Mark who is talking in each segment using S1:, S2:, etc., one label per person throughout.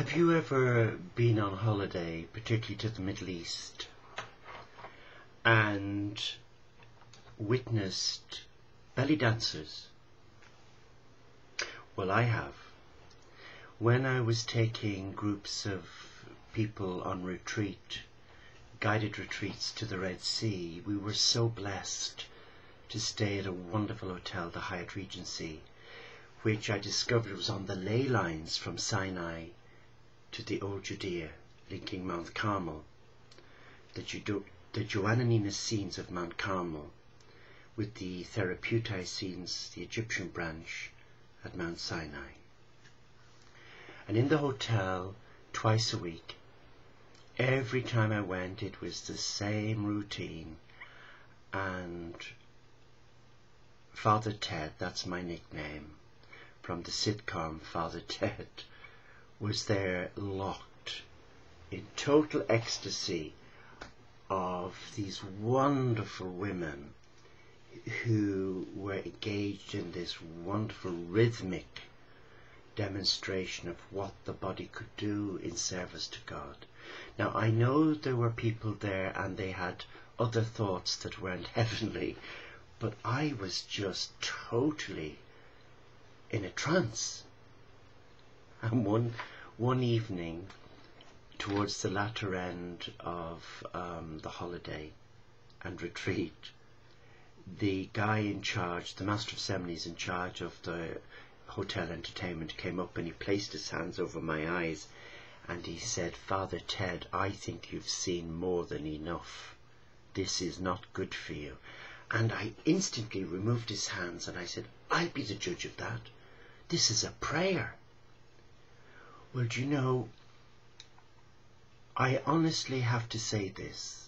S1: Have you ever been on holiday, particularly to the Middle East, and witnessed belly dancers? Well, I have. When I was taking groups of people on retreat, guided retreats to the Red Sea, we were so blessed to stay at a wonderful hotel, the Hyatt Regency, which I discovered was on the ley lines from Sinai to the old Judea, linking Mount Carmel, the Joanna scenes of Mount Carmel, with the Therapeutae scenes, the Egyptian branch, at Mount Sinai. And in the hotel, twice a week, every time I went, it was the same routine. And Father Ted, that's my nickname, from the sitcom Father Ted, was there locked in total ecstasy of these wonderful women who were engaged in this wonderful rhythmic demonstration of what the body could do in service to God. Now, I know there were people there and they had other thoughts that weren't heavenly, but I was just totally in a trance. And one evening, towards the latter end of the holiday and retreat, the guy in charge, the Master of Ceremonies in charge of the hotel entertainment, came up and he placed his hands over my eyes and he said, "Father Ted, I think you've seen more than enough. This is not good for you." And I instantly removed his hands and I said, "I'll be the judge of that. This is a prayer." Well, do you know, I honestly have to say this.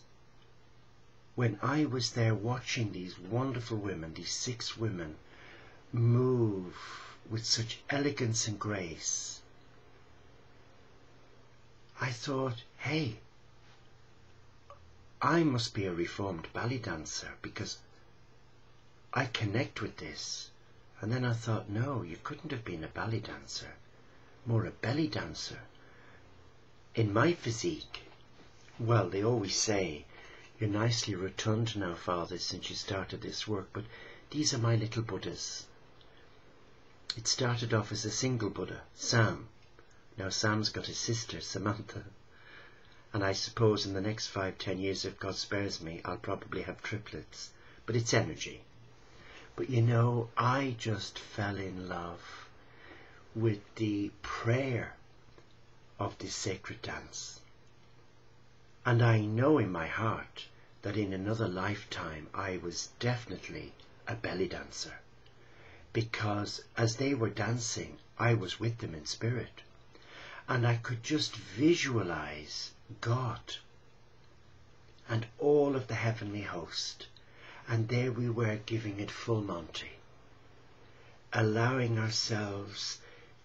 S1: When I was there watching these wonderful women, these 6 women, move with such elegance and grace, I thought, hey, I must be a reformed ballet dancer because I connect with this. And then I thought, no, you couldn't have been a ballet dancer, more a belly dancer. In my physique, well, they always say, "You're nicely rotund now, Father, since you started this work," but these are my little Buddhas. It started off as a single Buddha, Sam. Now Sam's got a sister, Samantha. And I suppose in the next 5-10 years, if God spares me, I'll probably have triplets. But it's energy. But you know, I just fell in love with the prayer of this sacred dance. And I know in my heart that in another lifetime I was definitely a belly dancer. Because as they were dancing, I was with them in spirit. And I could just visualize God and all of the heavenly host. And there we were giving it full Monty, allowing ourselves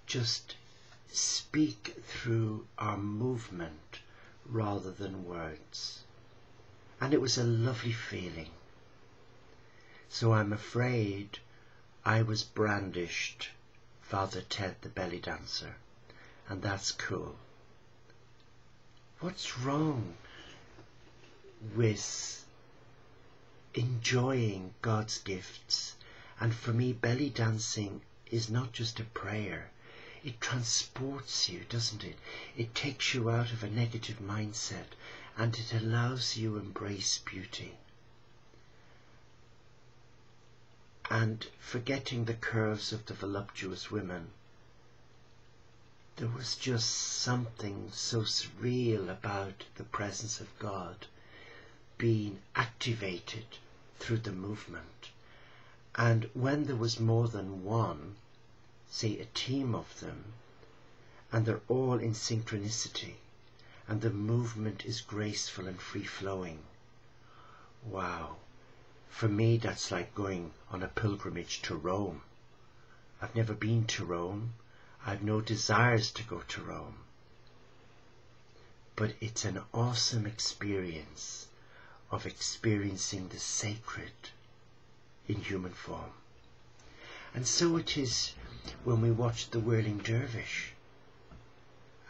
S1: just speak through our movement rather than words. And it was a lovely feeling. So I'm afraid I was brandished Father Ted the belly dancer, and that's cool. What's wrong with enjoying God's gifts? And for me, belly dancing is not just a prayer. It transports you, doesn't it? It takes you out of a negative mindset and it allows you to embrace beauty. And forgetting the curves of the voluptuous women, there was just something so surreal about the presence of God being activated through the movement. And when there was more than one, say a team of them, and they're all in synchronicity, and the movement is graceful and free-flowing, wow. For me, that's like going on a pilgrimage to Rome. I've never been to Rome. I've no desires to go to Rome. But it's an awesome experience of experiencing the sacred in human form. And so it is when we watch the Whirling Dervish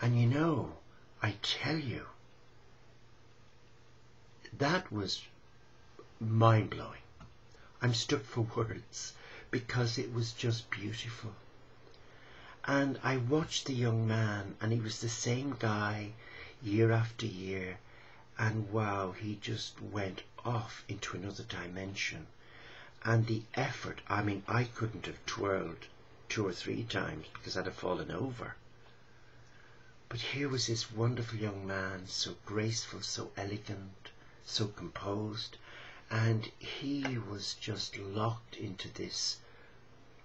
S1: And you know, I tell you, that was mind-blowing. I'm stuck for words because it was just beautiful. And I watched the young man, and he was the same guy year after year, and wow, he just went off into another dimension. And the effort, I mean, I couldn't have twirled 2 or 3 times because I'd have fallen over. But here was this wonderful young man, so graceful, so elegant, so composed, and he was just locked into this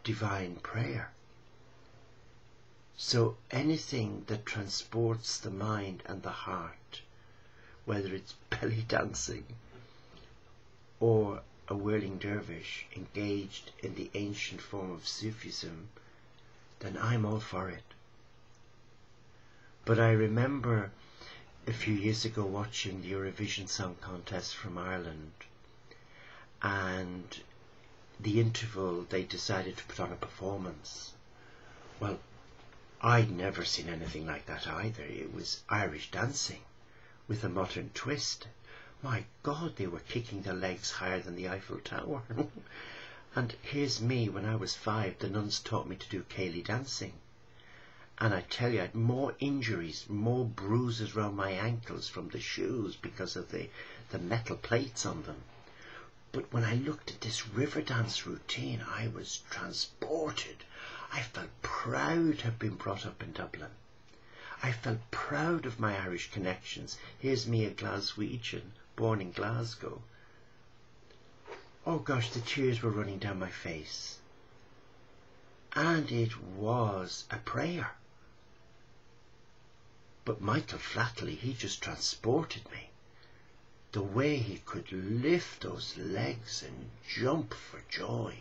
S1: divine prayer. So anything that transports the mind and the heart, whether it's belly dancing or a whirling dervish engaged in the ancient form of Sufism, then I'm all for it. But I remember a few years ago watching the Eurovision Song Contest from Ireland, and the interval they decided to put on a performance. Well, I'd never seen anything like that either. It was Irish dancing with a modern twist. My God, they were kicking their legs higher than the Eiffel Tower. And here's me, when I was 5, the nuns taught me to do Ceilidh dancing. And I tell you, I had more injuries, more bruises around my ankles from the shoes because of the metal plates on them. But when I looked at this river dance routine, I was transported. I felt proud to have been brought up in Dublin. I felt proud of my Irish connections. Here's me, a Glaswegian, born in Glasgow. Oh gosh, the tears were running down my face. And it was a prayer. But Michael Flatley, he just transported me. The way he could lift those legs and jump for joy.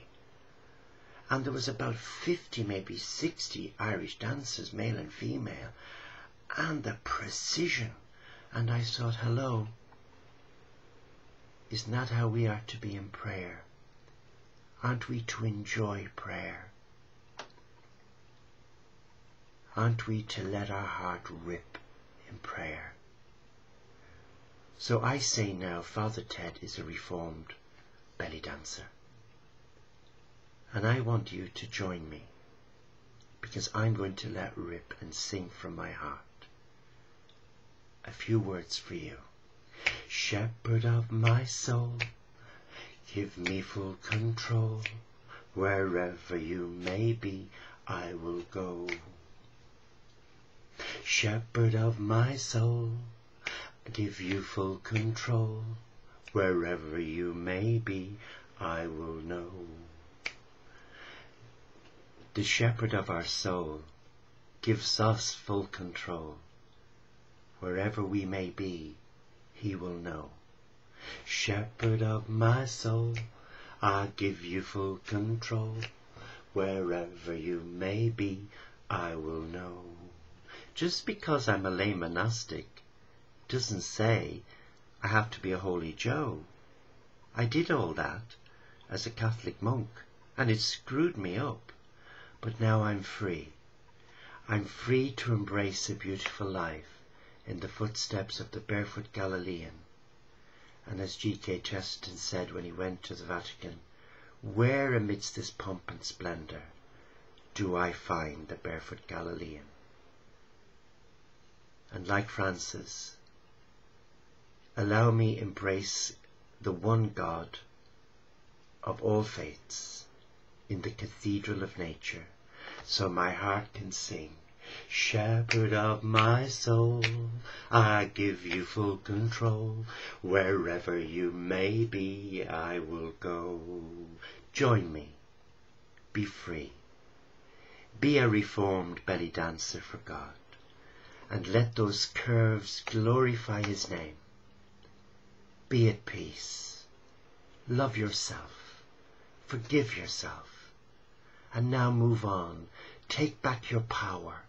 S1: And there was about 50, maybe 60 Irish dancers, male and female, and the precision. And I thought, hello, isn't that how we are to be in prayer? Aren't we to enjoy prayer? Aren't we to let our heart rip in prayer? So I say now, Father Ted is a reformed belly dancer. And I want you to join me, because I'm going to let rip and sing from my heart. A few words for you. Shepherd of my soul, give me full control. Wherever you may be, I will go. Shepherd of my soul, give you full control. Wherever you may be, I will know. The shepherd of our soul gives us full control. Wherever we may be, he will know. Shepherd of my soul, I give you full control. Wherever you may be, I will know. Just because I'm a lay monastic doesn't say I have to be a holy Joe. I did all that as a Catholic monk, and it screwed me up. But now I'm free. I'm free to embrace a beautiful life in the footsteps of the barefoot Galilean. And as G.K. Chesterton said when he went to the Vatican, where amidst this pomp and splendour do I find the barefoot Galilean? And like Francis, allow me embrace the one God of all faiths in the cathedral of nature, so my heart can sing, Shepherd of my soul, I give you full control. Wherever you may be, I will go. Join me. Be free. Be a reformed belly dancer for God, and let those curves glorify his name. Be at peace. Love yourself. Forgive yourself. And now move on. Take back your power.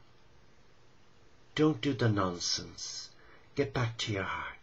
S1: Don't do the nonsense. Get back to your heart.